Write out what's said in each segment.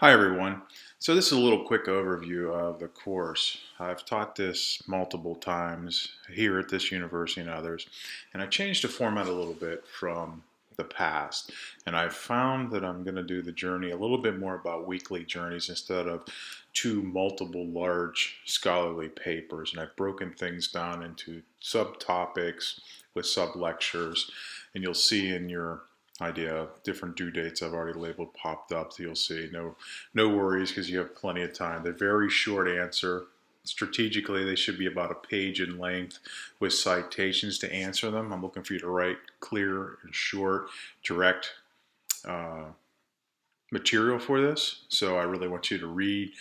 Hi everyone. So this is a little quick overview of the course. I've taught this multiple times here at this university and others, and I changed the format a little bit from the past. And I've found that I'm going to do the journey a little bit more about weekly journeys instead of two multiple large scholarly papers. And I've broken things down into subtopics with sub-lectures, and you'll see in your idea different due dates I've already labeled popped up, so you'll see no worries because you have plenty of time. They're very short answer. Strategically, they should be about a page in length with citations to answer them. I'm looking for you to write clear and short, direct uh, material for this. So I really want you to read,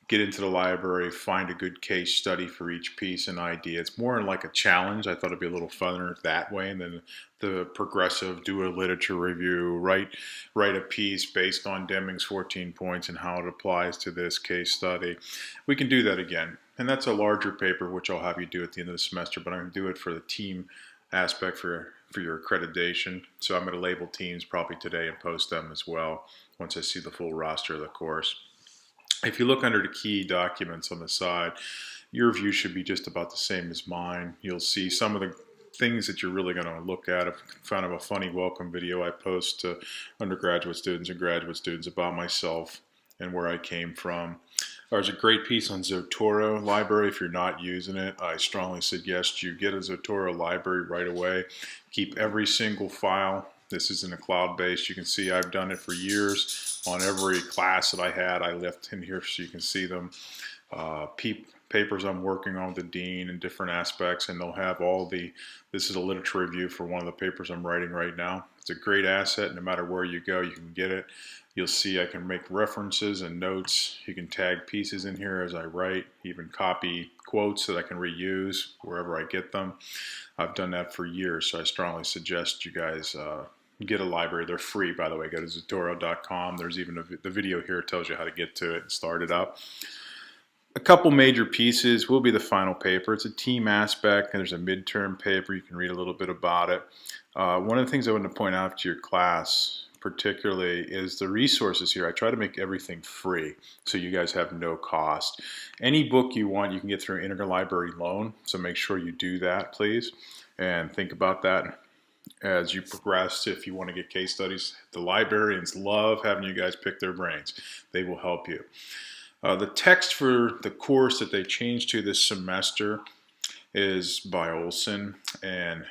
get into the library, find a good case study for each piece and idea. It's more like a challenge. I thought it'd be a little funner that way, and then the progressive, do a literature review, write a piece based on Deming's 14 points and how it applies to this case study. We can do that again. And that's a larger paper, which I'll have you do at the end of the semester, but I'm going to do it for the team aspect for your accreditation. So I'm going to label teams probably today and post them as well once I see the full roster of the course. If you look under the key documents on the side, your view should be just about the same as mine. You'll see some of the things that you're really going to look at. Kind of a funny welcome video I post to undergraduate students and graduate students about myself and where I came from. There's a great piece on Zotero library. If you're not using it, I strongly suggest you get a Zotero library right away. Keep every single file. This is in a cloud-based. You can see I've done it for years. On every class that I had, I left in here so you can see them. Papers I'm working on with the dean and different aspects, and they'll have this is a literature review for one of the papers I'm writing right now. It's a great asset. No matter where you go, you can get it. You'll see I can make references and notes. You can tag pieces in here as I write, even copy quotes that I can reuse wherever I get them. I've done that for years, so I strongly suggest you guys get a library. They're free, by the way. Go to Zotero.com. There's even the video here tells you how to get to it and start it up. A couple major pieces will be the final paper. It's a team aspect, and there's a midterm paper. You can read a little bit about it. One of the things I want to point out to your class particularly is the resources here. I try to make everything free so you guys have no cost. Any book you want you can get through an interlibrary loan, so make sure you do that, please, and think about that as you progress. If you want to get case studies, the librarians love having you guys pick their brains. They will help you. The text for the course that they changed to this semester is by Olson, and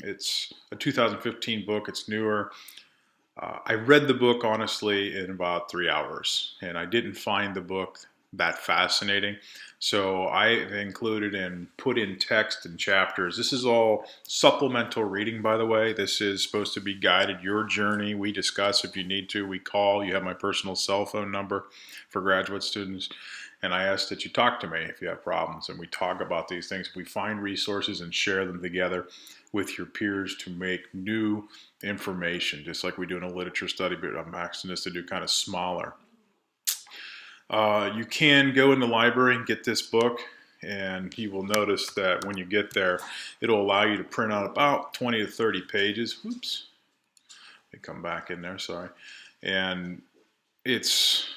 it's a 2015 book. It's newer. I read the book, honestly, in about 3 hours, and I didn't find the book that fascinating. So I included and put in text and chapters. This is all supplemental reading, by the way. This is supposed to be guided your journey. We discuss if you need to. We call. You have my personal cell phone number for graduate students. And I ask that you talk to me if you have problems. And we talk about these things. We find resources and share them together with your peers to make new information, just like we do in a literature study, but I'm asking this to do kind of smaller. You can go in the library and get this book, and you will notice that when you get there, it'll allow you to print out about 20 to 30 pages. Oops, let me come back in there, sorry. And it's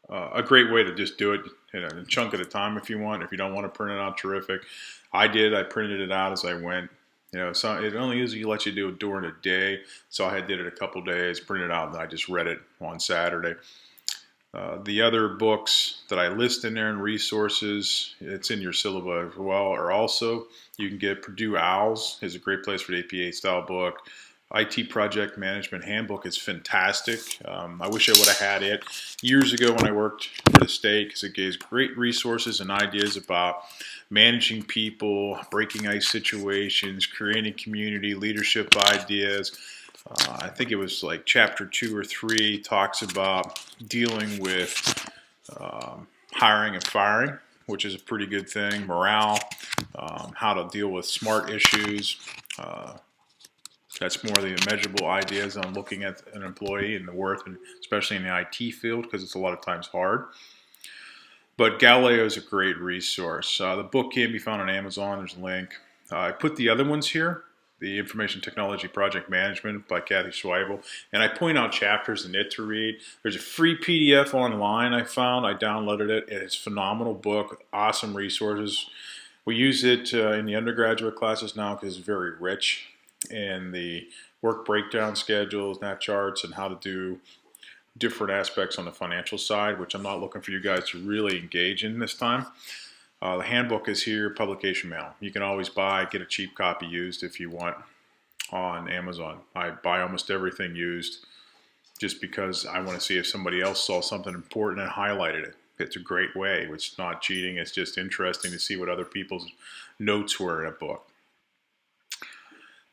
a great way to just do it in a chunk at a time if you want. If you don't want to print it out, terrific. I printed it out as I went. So it only usually lets you do it during a day. So I did it a couple days, printed it out, and I just read it on Saturday. The other books that I list in there and resources, it's in your syllabus as well, or also you can get Purdue OWLS is a great place for the APA style book. IT Project Management Handbook is fantastic. I wish I would have had it years ago when I worked for the state, because it gives great resources and ideas about managing people, breaking ice situations, creating community, leadership ideas. I think it was like chapter 2 or 3 talks about dealing with hiring and firing, which is a pretty good thing, morale, how to deal with smart issues. That's more the measurable ideas on looking at an employee and the worth, and especially in the IT field, because it's a lot of times hard. But Galileo is a great resource. The book can be found on Amazon. There's a link. I put the other ones here the Information Technology Project Management by Kathy Schweibel, and I point out chapters in it to read. There's a free PDF online I found. I downloaded it. It's a phenomenal book, awesome resources. We use it in the undergraduate classes now because it's very rich in the work breakdown schedules, NAT charts, and how to do different aspects on the financial side, which I'm not looking for you guys to really engage in this time. The handbook is here, publication mail. You can always get a cheap copy used if you want on Amazon. I buy almost everything used just because I want to see if somebody else saw something important and highlighted it. It's a great way. It's not cheating. It's just interesting to see what other people's notes were in a book.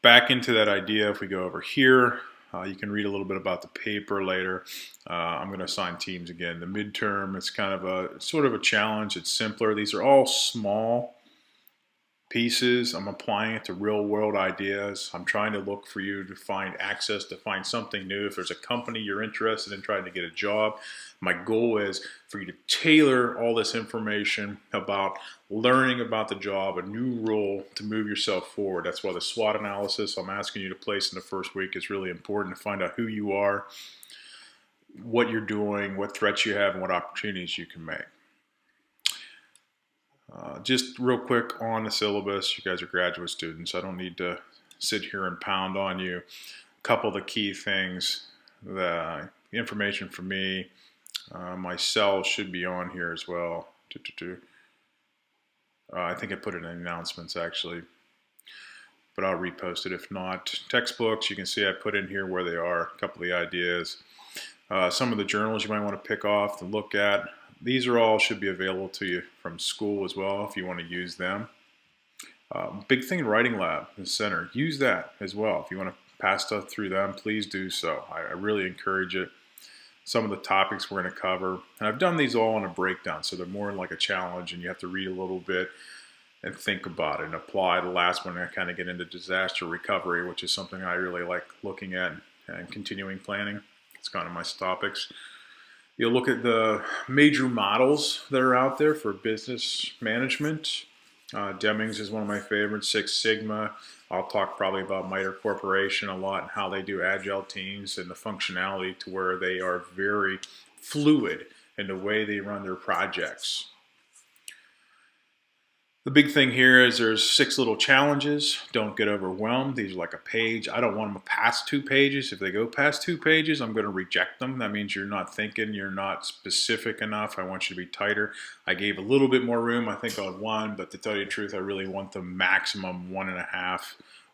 Back into that idea, if we go over here, you can read a little bit about the paper later. I'm going to assign teams again. The midterm, it's kind of sort of a challenge. It's simpler. These are all small pieces. I'm applying it to real world ideas. I'm trying to look for you to find access, to find something new. If there's a company you're interested in trying to get a job, my goal is for you to tailor all this information about learning about the job, a new role to move yourself forward. That's why the SWOT analysis I'm asking you to place in the first week is really important, to find out who you are, what you're doing, what threats you have, and what opportunities you can make. Just real quick on the syllabus, you guys are graduate students. I don't need to sit here and pound on you. A couple of the key things, the information for me, my cell should be on here as well. I think I put it in announcements actually, but I'll repost it if not. Textbooks, you can see I put in here where they are, a couple of the ideas. Some of the journals you might want to pick off to look at. These are all should be available to you from school as well if you want to use them. Big thing, Writing Lab in the center. Use that as well. If you want to pass stuff through them, please do so. I really encourage it. Some of the topics we're going to cover, and I've done these all in a breakdown, so they're more like a challenge, and you have to read a little bit and think about it and apply. The last one, I kind of get into disaster recovery, which is something I really like looking at, and continuing planning. It's kind of my topics. You'll look at the major models that are out there for business management. Deming's is one of my favorites, Six Sigma. I'll talk probably about Miter Corporation a lot and how they do agile teams and the functionality to where they are very fluid in the way they run their projects. The big thing here is there's 6 little challenges. Don't get overwhelmed. These are like a page. I don't want them past 2 pages. If they go past 2 pages, I'm going to reject them. That means you're not thinking, you're not specific enough. I want you to be tighter. I gave a little bit more room, I think on 1, but to tell you the truth, I really want the maximum 1.5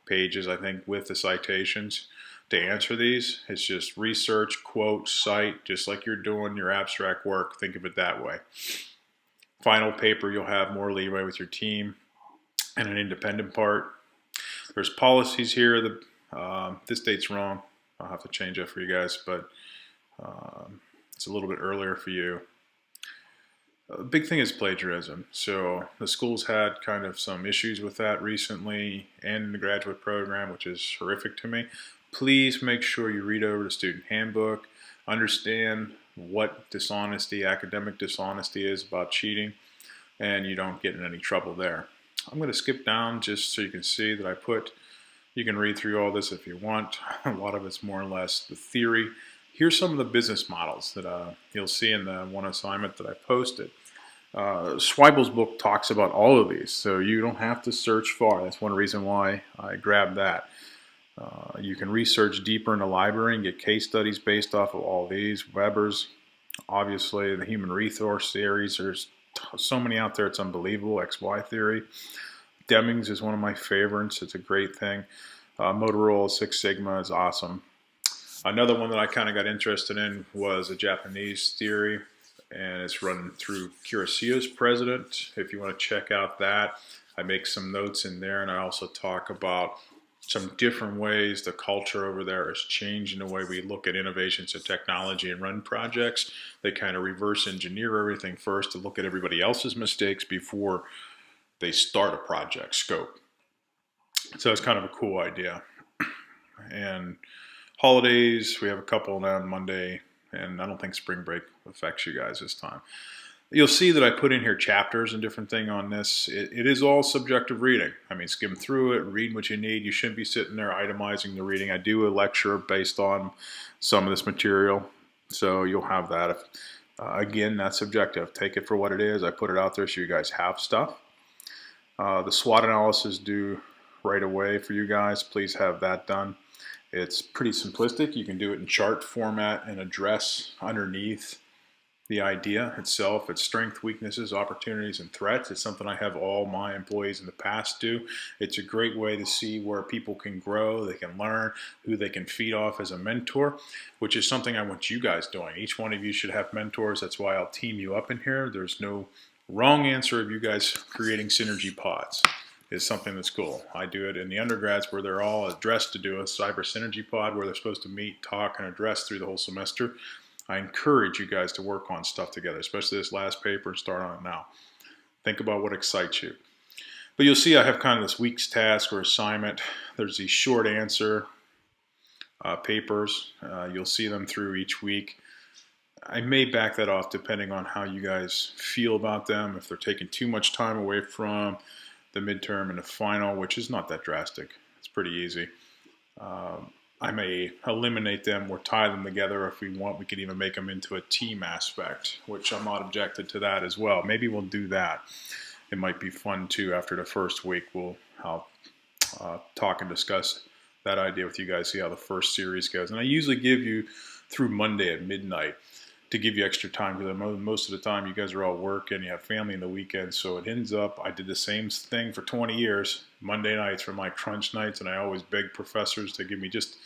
pages, I think, with the citations to answer these. It's just research, quote, cite, just like you're doing your abstract work. Think of it that way. Final paper, you'll have more leeway with your team and an independent part. There's policies here. This date's wrong. I'll have to change that for you guys, but it's a little bit earlier for you. The big thing is plagiarism. So the school's had kind of some issues with that recently and in the graduate program, which is horrific to me. Please make sure you read over the student handbook, understand what dishonesty, academic dishonesty is about cheating, and you don't get in any trouble there. I'm going to skip down just so you can see that you can read through all this if you want. A lot of it's more or less the theory. Here's some of the business models that you'll see in the one assignment that I posted. Schweibel's book talks about all of these, so you don't have to search far. That's one reason why I grabbed that. You can research deeper in the library and get case studies based off of all these. Weber's, obviously, the human resource series. There's so many out there, it's unbelievable. XY theory. Deming's is one of my favorites. It's a great thing. Motorola Six Sigma is awesome. Another one that I kind of got interested in was a Japanese theory, and it's run through Kurosawa's president. If you want to check out that, I make some notes in there, and I also talk about some different ways the culture over there is changing the way we look at innovations and technology and run projects. They kind of reverse engineer everything first to look at everybody else's mistakes before they start a project scope. So it's kind of a cool idea. And holidays, we have a couple of them Monday, and I don't think spring break affects you guys this time. You'll see that I put in here chapters and different thing on this. It is all subjective reading. I mean, skim through it, read what you need. You shouldn't be sitting there itemizing the reading. I do a lecture based on some of this material, so you'll have that. Again, that's subjective. Take it for what it is. I put it out there so you guys have stuff. The SWOT analysis due right away for you guys. Please have that done. It's pretty simplistic. You can do it in chart format and address underneath the idea itself. It's strengths, weaknesses, opportunities, and threats. It's something I have all my employees in the past do. It's a great way to see where people can grow, they can learn, who they can feed off as a mentor, which is something I want you guys doing. Each one of you should have mentors. That's why I'll team you up in here. There's no wrong answer of you guys creating synergy pods. Is something that's cool. I do it in the undergrads where they're all addressed to do a cyber synergy pod where they're supposed to meet, talk, and address through the whole semester. I encourage you guys to work on stuff together, especially this last paper, and start on it now. Think about what excites you. But you'll see I have kind of this week's task or assignment. There's these short answer papers. You'll see them through each week. I may back that off depending on how you guys feel about them. If they're taking too much time away from the midterm and the final, which is not that drastic. It's pretty easy. I may eliminate them or tie them together if we want. We could even make them into a team aspect, which I'm not objected to that as well. Maybe we'll do that. It might be fun too. After the first week, I'll talk and discuss that idea with you guys, see how the first series goes. And I usually give you through Monday at midnight to give you extra time, because most of the time you guys are all working, you have family in the weekend, so it ends up, I did the same thing for 20 years. Monday nights were my crunch nights, and I always begged professors to give me just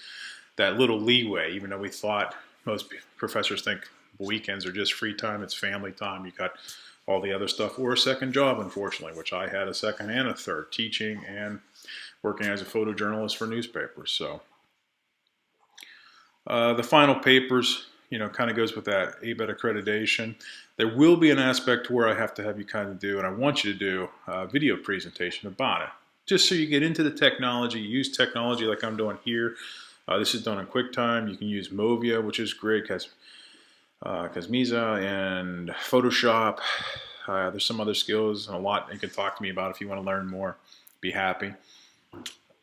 that little leeway, even though we thought, most professors think weekends are just free time, it's family time, you got all the other stuff, or a second job, unfortunately, which I had a second and a third, teaching and working as a photojournalist for newspapers. So the final papers, kind of goes with that ABET accreditation. There will be an aspect where I have to have you kind of do, and I want you to do a video presentation about it, just so you get into the technology, use technology like I'm doing here. This is done in QuickTime. You can use Movia, which is great, because Misa and Photoshop. There's some other skills and a lot you can talk to me about if you want to learn more. Be happy.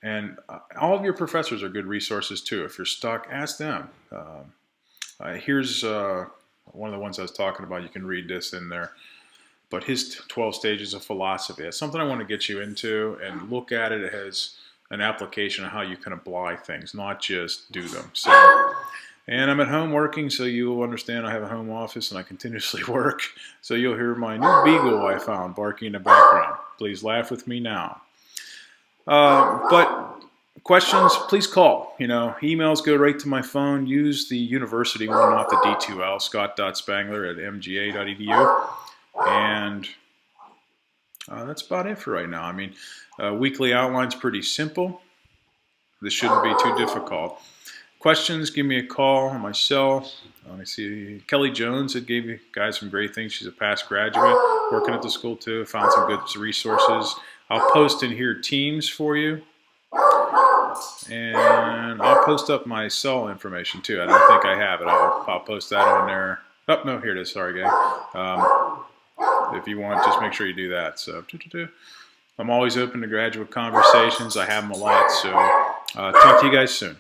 And all of your professors are good resources too. If you're stuck, ask them. Here's one of the ones I was talking about. You can read this in there. But his 12 stages of philosophy. That's something I want to get you into and look at it as an application of how you can apply things, not just do them. So, and I'm at home working, so you will understand I have a home office and I continuously work. So you'll hear my new beagle I found barking in the background. Please laugh with me now. But questions, please call. Emails go right to my phone. Use the university one, not the D2L, scott.spangler@mga.edu. And that's about it for right now. I mean, weekly outline's pretty simple. This shouldn't be too difficult. Questions, give me a call on my cell. Let me see. Kelly Jones had gave you guys some great things. She's a past graduate working at the school too. Found some good resources. I'll post in here Teams for you. And I'll post up my cell information too. I don't think I have it. I'll post that on there. Oh, no, here it is. Sorry, guy. If you want, just make sure you do that. So, I'm always open to graduate conversations. I have them a lot. So, talk to you guys soon.